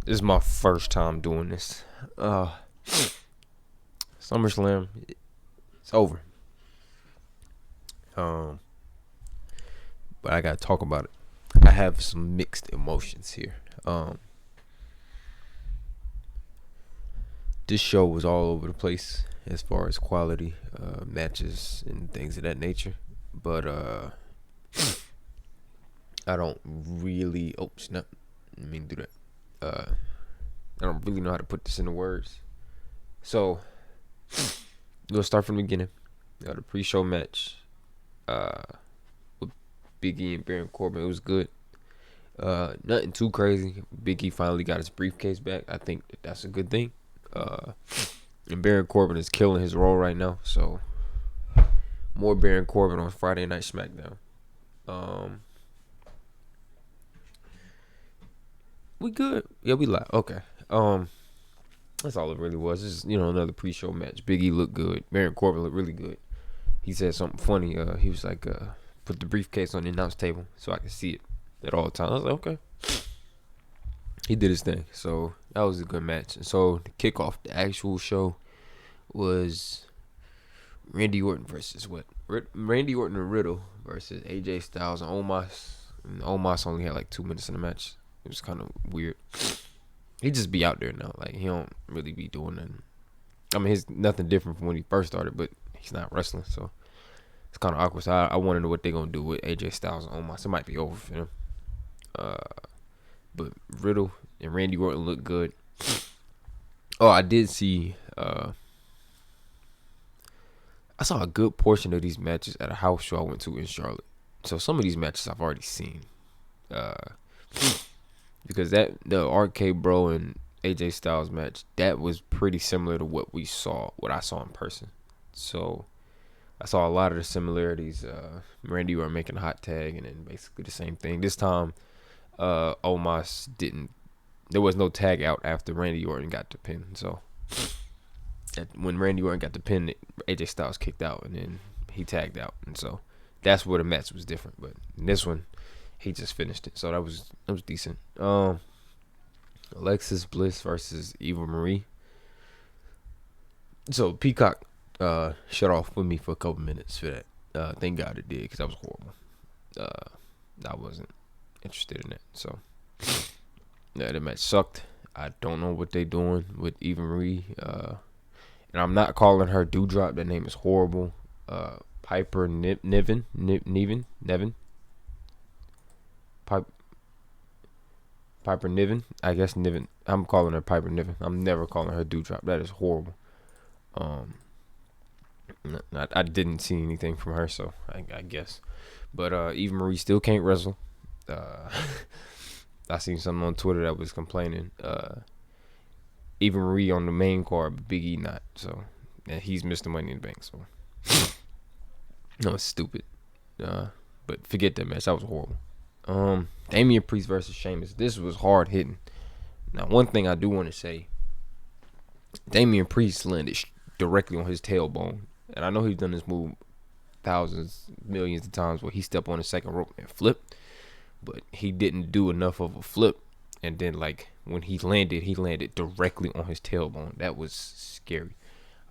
This is my first time doing this. Summerslam, it's over. Um, but I gotta talk about it. I have some mixed emotions here. This show was all over the place as far as quality, matches and things of that nature. But I don't really. Oh snap! I didn't mean to do that. I don't really know how to put this into words. So we'll start from the beginning. The pre-show match with Big E and Baron Corbin. It was good. Nothing too crazy. Big E finally got his briefcase back. I think that's a good thing. And Baron Corbin is killing his role right now. So more Baron Corbin on Friday Night SmackDown. We good. Yeah, we live. Okay. That's all it really was. It's just, another pre-show match. Big E looked good. Baron Corbin looked really good. He said something funny. He was like, put the briefcase on the announce table so I could see it at all times. I was like, okay. He did his thing. So that was a good match. And so the kickoff, the actual show was Randy Orton versus what? Randy Orton and Riddle versus AJ Styles and Omos. And Omos only had like 2 minutes in the match. It was kind of weird. He just be out there now. Like, he don't really be doing nothing. I mean, he's nothing different from when he first started, but he's not wrestling, so it's kind of awkward. So I want to know what they're going to do with AJ Styles and Omos. It might be over for him. But Riddle and Randy Orton look good. Oh, I did see... I saw a good portion of these matches at a house show I went to in Charlotte. So some of these matches I've already seen. Because the Arcade Bro and AJ Styles match, that was pretty similar to what I saw in person. So I saw a lot of the similarities. Randy Orton making a hot tag and then basically the same thing. This time, Omos didn't. There was no tag out after Randy Orton got the pin. So when Randy Orton got the pin, AJ Styles kicked out and then he tagged out. And so that's where the match was different. But in this one, he just finished it, so that was decent. Alexis Bliss versus Eva Marie. So Peacock shut off with me for a couple minutes for that. Thank God it did, because that was horrible. I wasn't interested in that. So yeah, the match sucked. I don't know what they doing with Eva Marie. And I'm not calling her Dewdrop. That name is horrible. Piper Niven. Piper Niven. I guess Niven. I'm calling her Piper Niven. I'm never calling her Dewdrop. That is horrible. I didn't see anything from her, so I guess. But Eva Marie still can't wrestle. I seen something on Twitter that was complaining. Eva Marie on the main card, but Big E not. So, and he's Mr. Money in the Bank. So, no, it's stupid. But forget that match. That was horrible. Damian Priest versus Sheamus. This was hard hitting. Now, one thing I do want to say, Damian Priest landed directly on his tailbone, and I know he's done this move thousands, millions of times where he stepped on the second rope and flipped, but he didn't do enough of a flip. And then, like, when he landed directly on his tailbone. That was scary.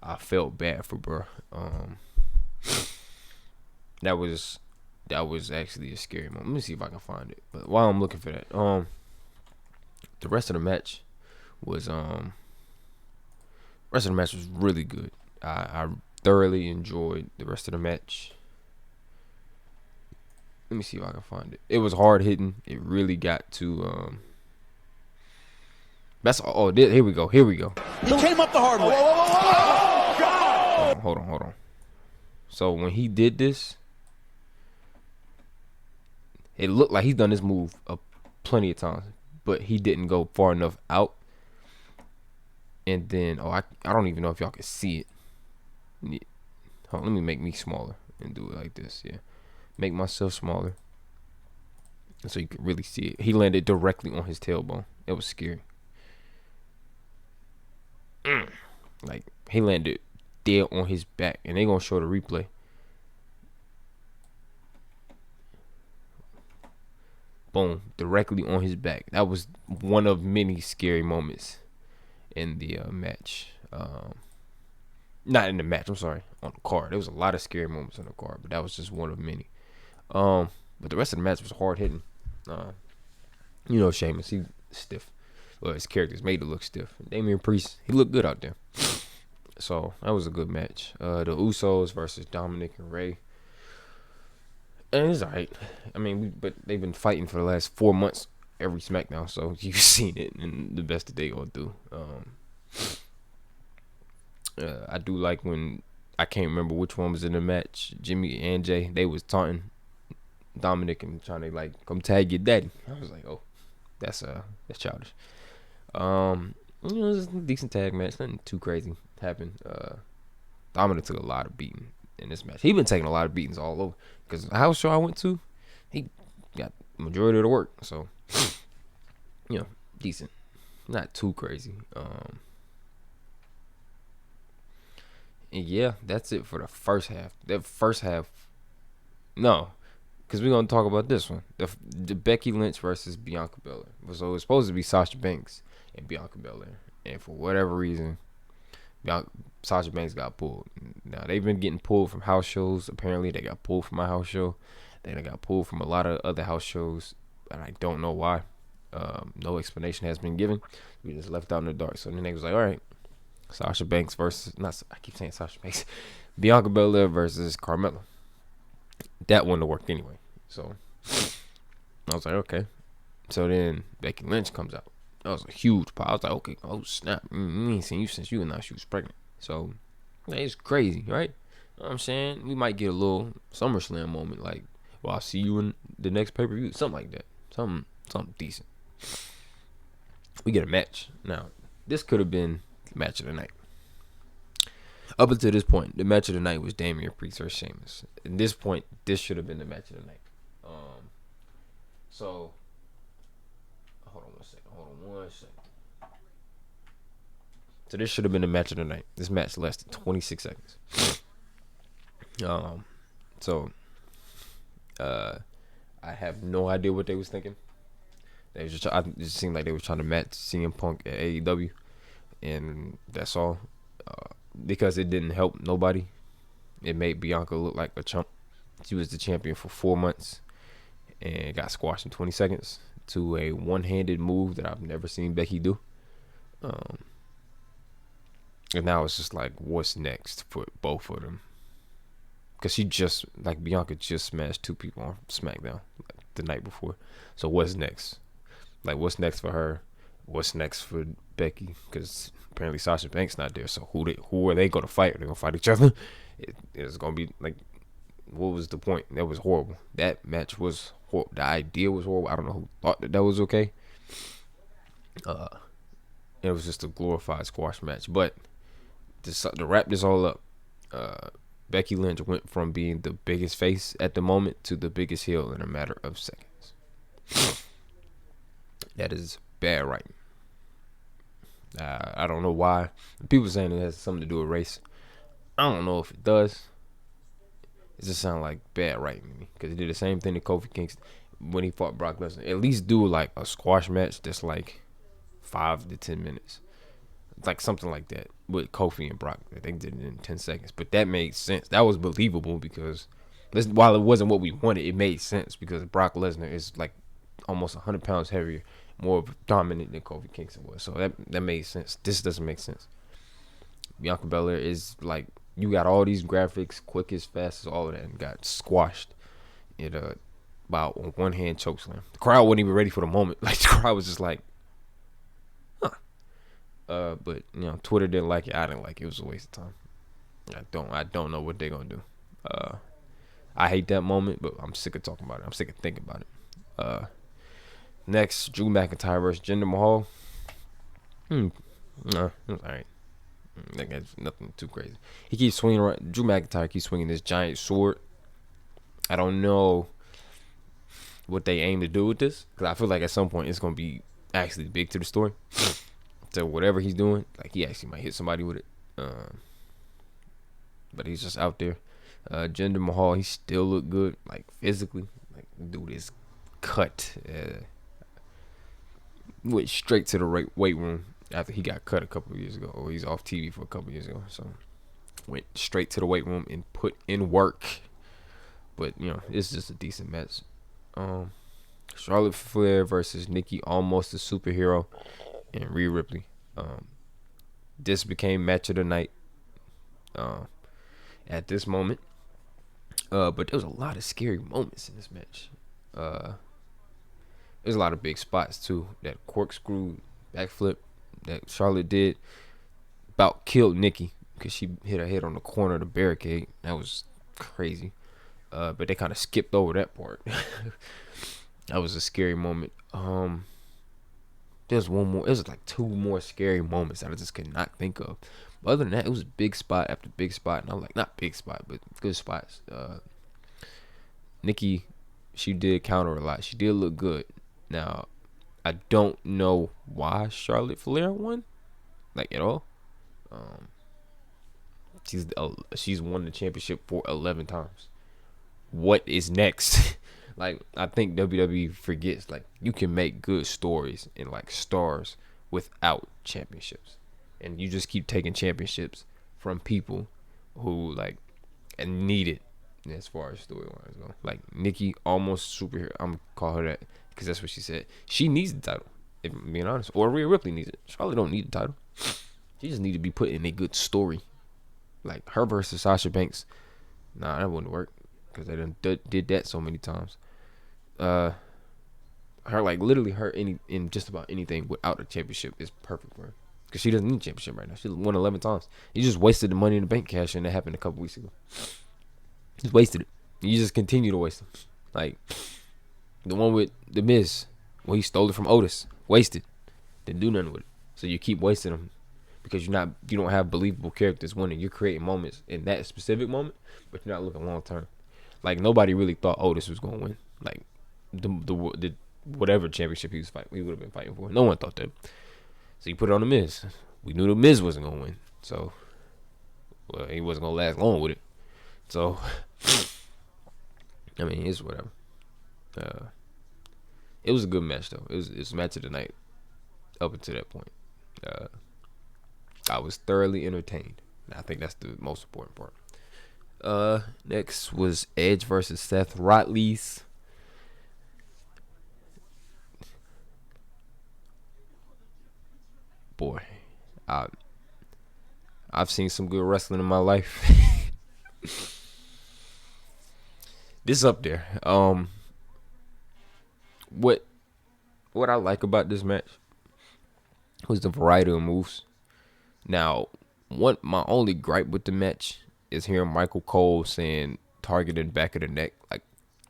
I felt bad for bro. That was actually a scary moment. Let me see if I can find it. But while I'm looking for that, the rest of the match was really good. I thoroughly enjoyed the rest of the match. Let me see if I can find it. It was hard hitting. It really got to that's all. Here we go. He came up the hard way. Oh, God. Hold on. So when he did this, it looked like he's done this move plenty of times, but he didn't go far enough out. And then, I don't even know if y'all can see it. Hold on, let me make me smaller and do it like this. Yeah, make myself smaller so you can really see it. He landed directly on his tailbone. It was scary. Like, he landed dead on his back, and they gonna show the replay. boom, directly on his back. That was one of many scary moments in the match. Not in the match. I'm sorry, on the card. There was a lot of scary moments on the card, but that was just one of many. But the rest of the match was hard hitting. Sheamus, he stiff. Well, his character's made to look stiff. Damian Priest, he looked good out there. So that was a good match. The Usos versus Dominic and Rey. And it's alright. I mean, but they've been fighting for the last 4 months every SmackDown, so you've seen it and the best that they gonna do. I do like when I can't remember which one was in the match. Jimmy and Jay, they was taunting Dominic and trying to like come tag your daddy. I was like, oh, that's childish. It was a decent tag match. Nothing too crazy happened. Dominic took a lot of beating in this match. He been taking a lot of beatings all over. Because the house show I went to, he got the majority of the work. So, decent. Not too crazy. And yeah, that's it for the first half. That first half, no. Because we're going to talk about this one. The Becky Lynch versus Bianca Belair. So it was supposed to be Sasha Banks and Bianca Belair. And for whatever reason, Sasha Banks got pulled. Now, they've been getting pulled from house shows. Apparently, they got pulled from my house show. Then they got pulled from a lot of other house shows. And I don't know why. No explanation has been given. We just left out in the dark. So then they was like, all right, Sasha Banks versus, I keep saying Sasha Banks. Bianca Belair versus Carmella. That wouldn't have worked anyway. So I was like, okay. So then Becky Lynch comes out. That was a huge pop. I was like, okay, oh snap. We ain't seen you since you announced she was pregnant. So it's crazy, right? You know what I'm saying? We might get a little Summerslam moment, like, well, I'll see you in the next pay-per-view. Something like that. Something decent. We get a match. Now, this could have been the match of the night. Up until this point, the match of the night was Damian Priest versus Sheamus. At this point, this should have been the match of the night. So, hold on one second. So this should have been the match of the night. This match lasted 26 seconds. I have no idea what they was thinking. They was it just seemed like they was trying to match CM Punk at AEW, and that's all. Because it didn't help nobody. It made Bianca look like a chump. She was the champion for 4 months and got squashed in 20 seconds to a one-handed move that I've never seen Becky do. And now it's just like, what's next for both of them? Because Bianca just smashed 2 people on SmackDown the night before. So what's next? Like, what's next for her? What's next for Becky? Because apparently Sasha Banks not there. So who are they going to fight? Are they going to fight each other? It's going to be like, what was the point? That was horrible. That match was horrible. The idea was horrible. I don't know who thought that was okay. It was just a glorified squash match. But to wrap this all up, Becky Lynch went from being the biggest face at the moment to the biggest heel in a matter of seconds. That is bad writing. I don't know why. People saying it has something to do with race. I don't know if it does. It just sounds like bad writing to me. Because he did the same thing to Kofi Kingston when he fought Brock Lesnar. At least do like a squash match that's like 5 to 10 minutes. Like something like that with Kofi and Brock. They did it in 10 seconds. But that made sense. That was believable because while it wasn't what we wanted, it made sense because Brock Lesnar is like almost 100 pounds heavier, more dominant than Kofi Kingston was. So that made sense. This doesn't make sense. Bianca Belair is like, you got all these graphics, quickest, fastest, all of that, and got squashed in about a one-hand chokeslam. The crowd wasn't even ready for the moment. Like, the crowd was just like, huh. But Twitter didn't like it. I didn't like it. It was a waste of time. I don't know what they're gonna do. I hate that moment, but I'm sick of talking about it. I'm sick of thinking about it. Next, Drew McIntyre versus Jinder Mahal. It was alright. That's nothing too crazy. He keeps swinging around. Drew McIntyre keeps swinging this giant sword. I don't know what they aim to do with this, because I feel like at some point it's gonna be actually big to the story. So whatever he's doing, like, he actually might hit somebody with it. But he's just out there. Jinder Mahal, he still look good, like physically. Like, dude is cut. Went straight to the weight room after he got cut a couple of years ago, or he's off TV for a couple of years ago. So went straight to the weight room and put in work. But it's just a decent match. Charlotte Flair versus Nikki, almost a superhero, and Rhea Ripley. This became match of the night. At this moment. But there was a lot of scary moments in this match. There's a lot of big spots too. That corkscrew backflip that Charlotte did about killed Nikki because she hit her head on the corner of the barricade. That was crazy. But they kind of skipped over that part. That was a scary moment. There's one more. It was like two more scary moments that I just could not think of. But other than that, it was big spot after big spot, and I'm like, not big spot, but good spots. Nikki, she did counter a lot. She did look good. Now, I don't know why Charlotte Flair won, like at all. She's won the championship for 11 times. What is next? Like, I think WWE forgets, like, you can make good stories and like stars without championships, and you just keep taking championships from people who like and need it as far as storylines go. Like Nikki, almost superhero. I'm gonna call her that because that's what she said. She needs the title, if I'm being honest. Or Rhea Ripley needs it. Charlotte don't need the title. She just need to be put in a good story. Like her versus Sasha Banks. Nah, that wouldn't work because they done did that so many times. Her like literally her in just about anything without a championship is perfect for her because she doesn't need a championship right now. She won 11 times. You just wasted the Money in the Bank cash, and that happened a couple weeks ago. Just wasted it. You just continue to waste them. Like the one with the Miz, when he stole it from Otis, wasted. Didn't do nothing with it. So you keep wasting them because you don't have believable characters winning. You're creating moments in that specific moment, but you're not looking long term. Like nobody really thought Otis was gonna win. Like the whatever championship he would have been fighting for. No one thought that. So you put it on the Miz. We knew the Miz wasn't gonna win. So he wasn't gonna last long with it. So I mean, it's whatever. It was a good match though. It was match of the night up until that point. I was thoroughly entertained. I think that's the most important part. Next was Edge versus Seth Rollins. Boy, I've seen some good wrestling in my life. This up there. What I like about this match was the variety of moves. Now, my only gripe with the match is hearing Michael Cole saying targeted back of the neck like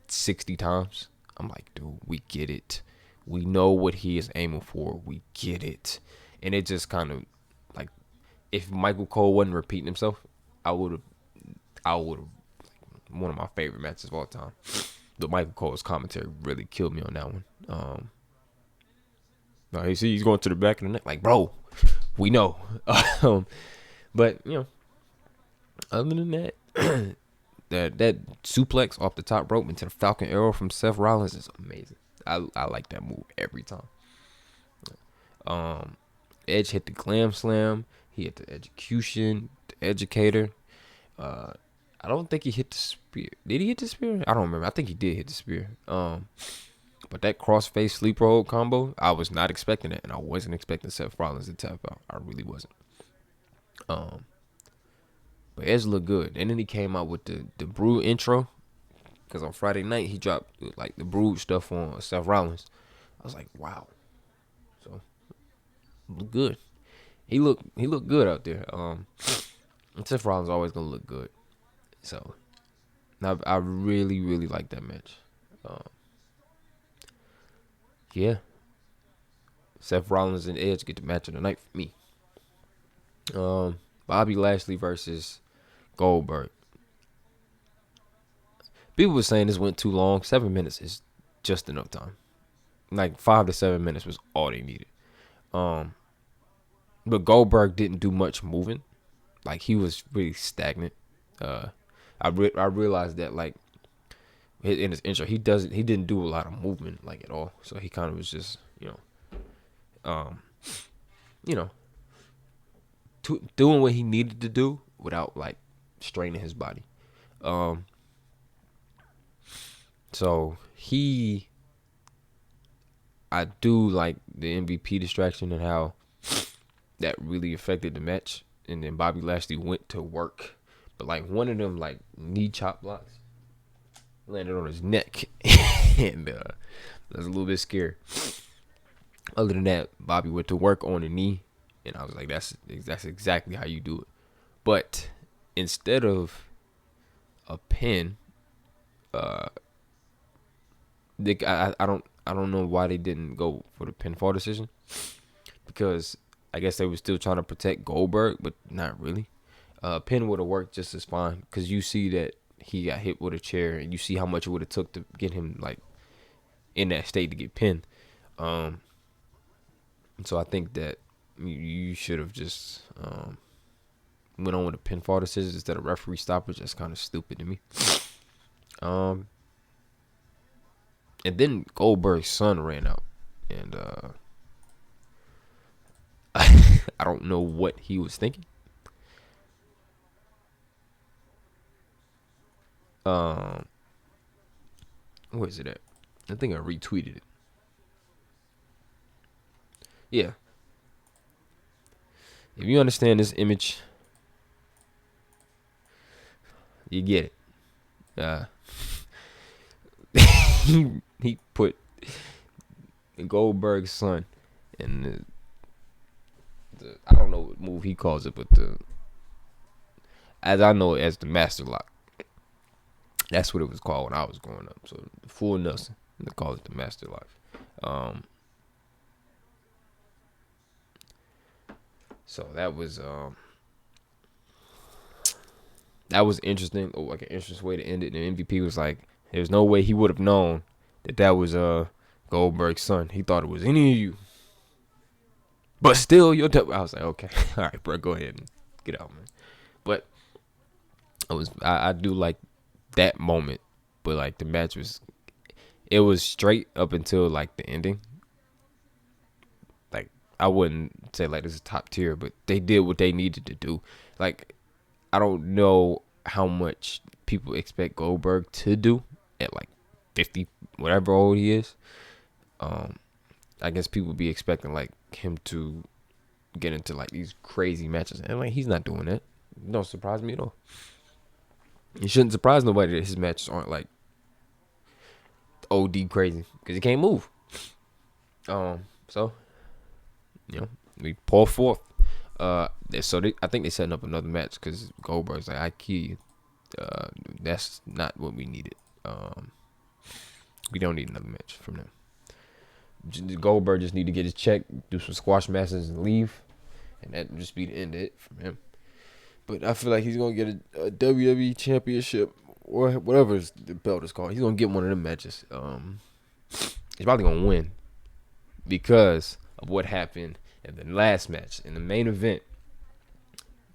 60 times. I'm like, dude, we get it. We know what he is aiming for. We get it. And it just kind of like, if Michael Cole wasn't repeating himself, I would have one of my favorite matches of all time. But Michael Cole's commentary really killed me on that one. Now you see he's going to the back of the neck, like, bro, we know. But other than that, that suplex off the top rope into the Falcon Arrow from Seth Rollins is amazing. I like that move every time. Edge hit the Glam Slam. He hit the execution, the educator. I don't think he hit the spear. Did he hit the spear? I don't remember. I think he did hit the spear. But that crossface sleeper hold combo, I was not expecting it, and I wasn't expecting Seth Rollins to tap out. I really wasn't. But Edge looked good, and then he came out with the Brood intro, because on Friday night he dropped like the Brood stuff on Seth Rollins. I was like, wow. So look good. He looked good out there. Seth Rollins always gonna look good. So I really, really like that match. Yeah. Seth Rollins and Edge get the match of the night for me. Bobby Lashley versus Goldberg. People were saying this went too long. 7 minutes is just enough time. Like 5 to 7 minutes was all they needed. But Goldberg didn't do much moving. Like he was really stagnant. I realized that like in his intro, he didn't do a lot of movement like at all. So he kind of was just um, you know, doing what he needed to do without like straining his body. Um, so I do like the MVP distraction and how that really affected the match. And then Bobby Lashley went to work, but like one of them like knee chop blocks landed on his neck, and I was a little bit scared. Other than that, Bobby went to work on the knee, and I was like, that's exactly how you do it. But instead of a pin, I don't know why they didn't go for the pinfall decision, because I guess they were still trying to protect Goldberg, but not really. Pin would have worked just as fine, because you see that he got hit with a chair, and you see how much it would have took to get him like in that state to get pinned. So I think that you should have just went on with a pinfall decision instead of referee stoppage. That's kind of stupid to me. And then Goldberg's son ran out, and I don't know what he was thinking. Where is it at? I think I retweeted it. Yeah. If you understand this image, you get it. He put Goldberg's son in the I don't know what move he calls it, but as I know it as the Master Lock. That's what it was called when I was growing up. So the full Nelson, they call it the Master Lock. So that was interesting. Oh, like an interesting way to end it. And the MVP was like, there's no way he would have known that was Goldberg's son. He thought it was any of you. But still, I was like, okay, all right, bro, go ahead and get out, man. But I do like that moment, but like the match was straight up until like the ending. Like I wouldn't say like this is top tier, but they did what they needed to do. Like I don't know how much people expect Goldberg to do at like 50, whatever old he is. I guess people be expecting like him to get into like these crazy matches, and like he's not doing that. It don't surprise me at all. It shouldn't surprise nobody that his matches aren't like OD crazy, because he can't move. So we pull forth. I think they setting up another match, because Goldberg's like, I kill you. That's not what we needed. We don't need another match from them. Goldberg just need to get his check, do some squash matches, and leave, and that would just be the end of it from him. But I feel like he's gonna get a WWE Championship or whatever the belt is called. He's gonna get one of them matches. He's probably gonna win because of what happened in the last match. In the main event,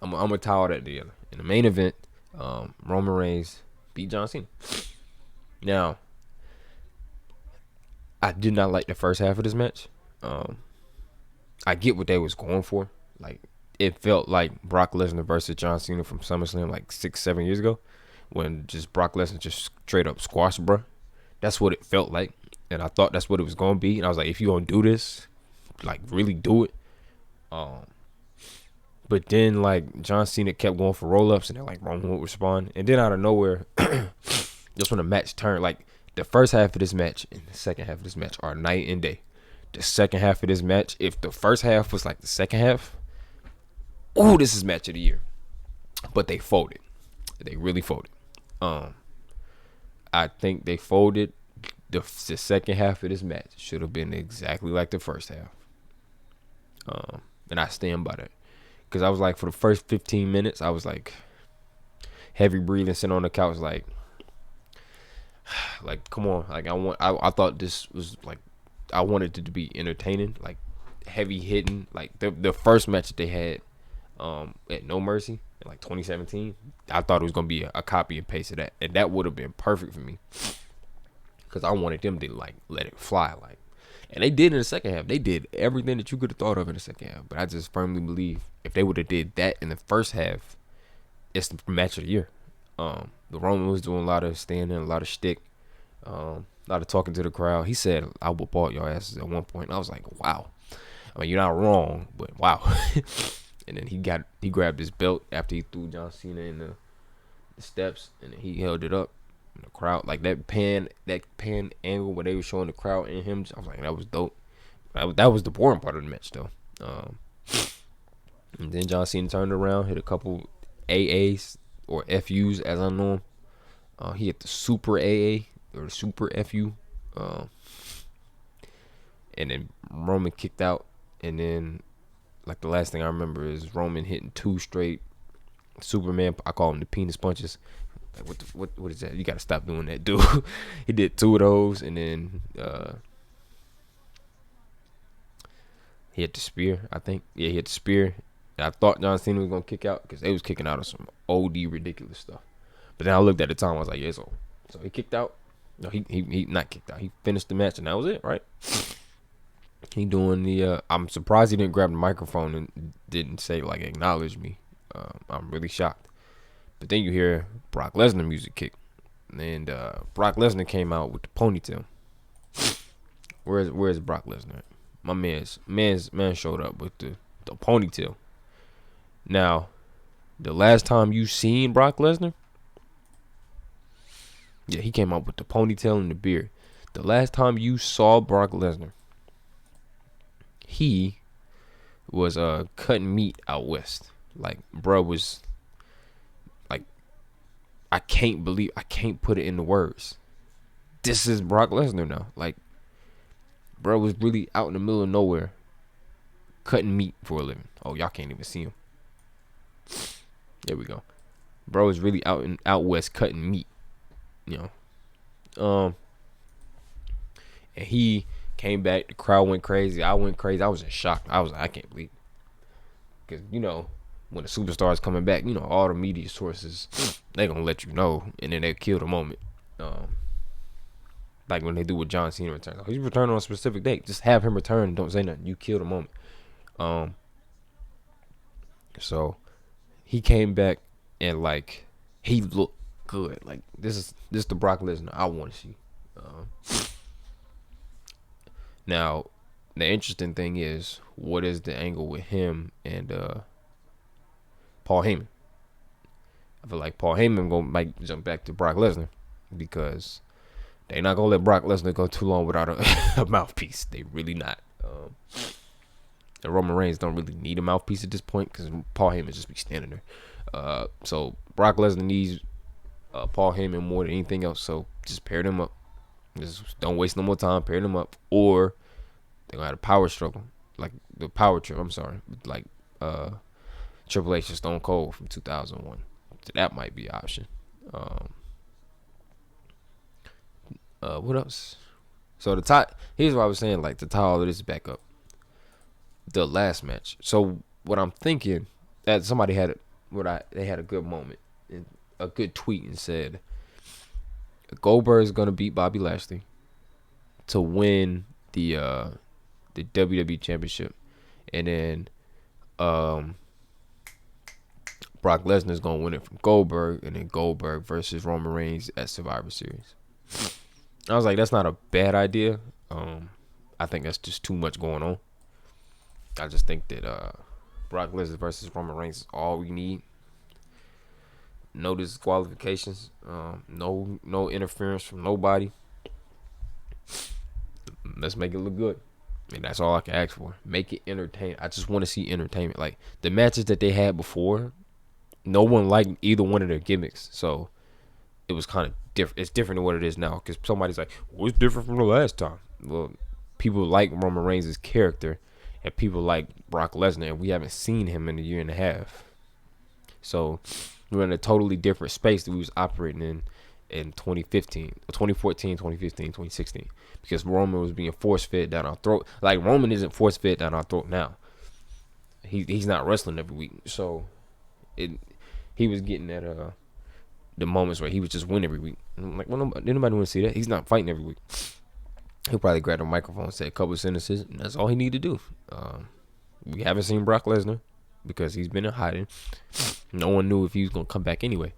I'm gonna tie all that together. In the main event, Roman Reigns beat John Cena. Now, I did not like the first half of this match. I get what they was going for. Like, it felt like Brock Lesnar versus John Cena from SummerSlam like 6-7 years ago, when just Brock Lesnar just straight up squashed, bro. That's what it felt like, and I thought that's what it was gonna be. And I was like, if you gonna do this, like really do it. But then like John Cena kept going for roll ups, and then like Roman would respond, and then out of nowhere, just when the match turned, like the first half of this match and the second half of this match are night and day. The second half of this match, if the first half was like the second half, ooh, this is match of the year. But they folded. They really folded. I think they folded. The second half of this match should have been exactly like the first half. And I stand by that. Because I was like, for the first 15 minutes, I was like heavy breathing, sitting on the couch, like come on. Like I thought this was like, I wanted it to be entertaining, like heavy hitting. Like the first match that they had at No Mercy in like 2017, I thought it was gonna be a copy and paste of that, and that would have been perfect for me. because I wanted them to like let it fly, like, and they did in the second half. They did everything that you could have thought of in the second half. But I just firmly believe if they would have did that in the first half, it's the match of the year. The Roman was doing a lot of standing, a lot of shtick, a lot of talking to the crowd. He said, "I will ball your asses" at one point. And I was like, "Wow." I mean, you're not wrong, but wow. And then he grabbed his belt after he threw John Cena in the steps, and then he held it up. And the crowd, like that pan angle where they were showing the crowd and him, I was like, that was dope. That was the boring part of the match, though. And then John Cena turned around, hit a couple AAs or FUs as I know him. He hit the super AA or the super FU. And then Roman kicked out, and then like the last thing I remember is Roman hitting 2 straight Superman. I call them the penis punches. Like what is that? You gotta stop doing that, dude. He did 2 of those, and then he hit the spear. I think he hit the spear. And I thought John Cena was gonna kick out because they was kicking out of some OD ridiculous stuff. But then I looked at the time. I was like, yeah, so he kicked out. No, he not kicked out. He finished the match, and that was it, right? He doing the I'm surprised he didn't grab the microphone and didn't say like acknowledge me. I'm really shocked. But then you hear Brock Lesnar music kick, and Brock Lesnar came out with the ponytail. Where's Brock Lesnar at? My man showed up with the ponytail. Now, the last time you seen Brock Lesnar, yeah, he came out with the ponytail and the beard. The last time you saw Brock Lesnar, he was cutting meat out west. Like, bro was like, I can't put it into words. This is Brock Lesnar now. Like, bro was really out in the middle of nowhere cutting meat for a living. Oh, y'all can't even see him. There we go. Bro is really out west cutting meat. You know. And he came back. The crowd went crazy. I went crazy. I was in shock. I was like, I can't believe it. Because, you know, when the superstar is coming back, you know, all the media sources, they going to let you know. And then they kill the moment. Like when they do with John Cena return. He's returning on a specific date. Just have him return and don't say nothing. You kill the moment. So he came back and like he looked good. Like this is the Brock Lesnar I want to see. Now the interesting thing is, what is the angle with him and Paul Heyman? I feel like Paul Heyman might jump back to Brock Lesnar because they're not gonna let Brock Lesnar go too long without a mouthpiece. They really not. And Roman Reigns don't really need a mouthpiece at this point because Paul Heyman just be standing there. So Brock Lesnar needs Paul Heyman more than anything else. So just pair them up. Just don't waste no more time. Pair them up, or they're gonna have a power struggle, like the power trip. I'm sorry, like Triple H and Stone Cold from 2001. So that might be an option. What else? So here's what I was saying, like to tie all of this back up. The last match. So what I'm thinking, that somebody they had a good moment, a good tweet, and said Goldberg is gonna beat Bobby Lashley to win the WWE Championship, and then Brock Lesnar is gonna win it from Goldberg, and then Goldberg versus Roman Reigns at Survivor Series. I was like, that's not a bad idea. I think that's just too much going on. I just think that Brock Lesnar versus Roman Reigns is all we need. No disqualifications. No interference from nobody. Let's make it look good. And that's all I can ask for. Make it entertaining. I just want to see entertainment. Like the matches that they had before, no one liked either one of their gimmicks. So it was kind of different. It's different than what it is now. Because somebody's like, what's different from the last time? Well, people like Roman Reigns' character. And people like Brock Lesnar, and we haven't seen him in a year and a half. So we're in a totally different space that we was operating in 2015, 2014, 2015, 2016. Because Roman was being force-fed down our throat. Like, Roman isn't force-fed down our throat now. He's not wrestling every week. So he was getting that the moments where he would just win every week. And I'm like, well, nobody want to see that. He's not fighting every week. He'll probably grab a microphone and say a couple of sentences, and that's all he need to do. We haven't seen Brock Lesnar because he's been in hiding. No one knew if he was going to come back anyway.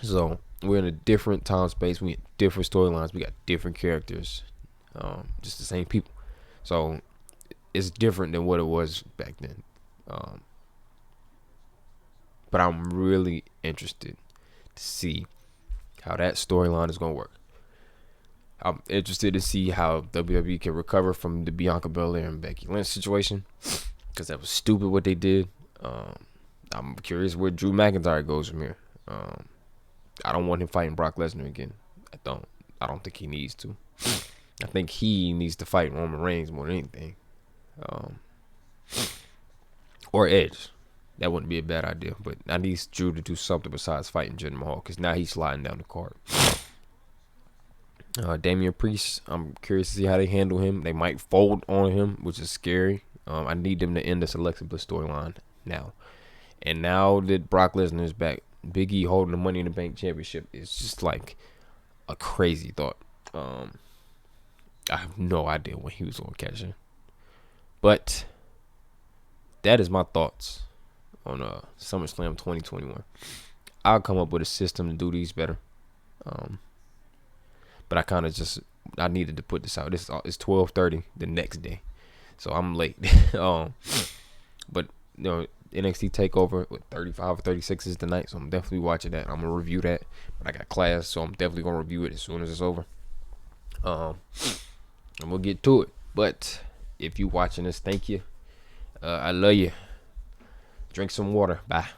So we're in a different time space. We have different storylines. We got different characters. Just the same people. So it's different than what it was back then. But I'm really interested to see how that storyline is going to work. I'm interested to see how WWE can recover from the Bianca Belair and Becky Lynch situation, because that was stupid what they did. I'm curious where Drew McIntyre goes from here. I don't want him fighting Brock Lesnar again. I don't think he needs to. I think he needs to fight Roman Reigns more than anything. Or Edge. That wouldn't be a bad idea. But I need Drew to do something besides fighting Jinder Mahal, because now he's sliding down the card. Damian Priest, I'm curious to see how they handle him. They might fold on him, which is scary. I need them to end this Alexa Bliss storyline now. And now that Brock Lesnar is back, Big E holding the Money in the Bank Championship is just like a crazy thought. I have no idea when he was going to catch him. But that is my thoughts on SummerSlam 2021. I'll come up with a system to do these better. But I kind of I needed to put this out. It's 12:30 the next day, so I'm late. But NXT Takeover with 35 or 36 is tonight, so I'm definitely watching that. I'm gonna review that. But I got class, so I'm definitely gonna review it as soon as it's over. And we'll get to it. But if you watching this, thank you. I love you. Drink some water. Bye.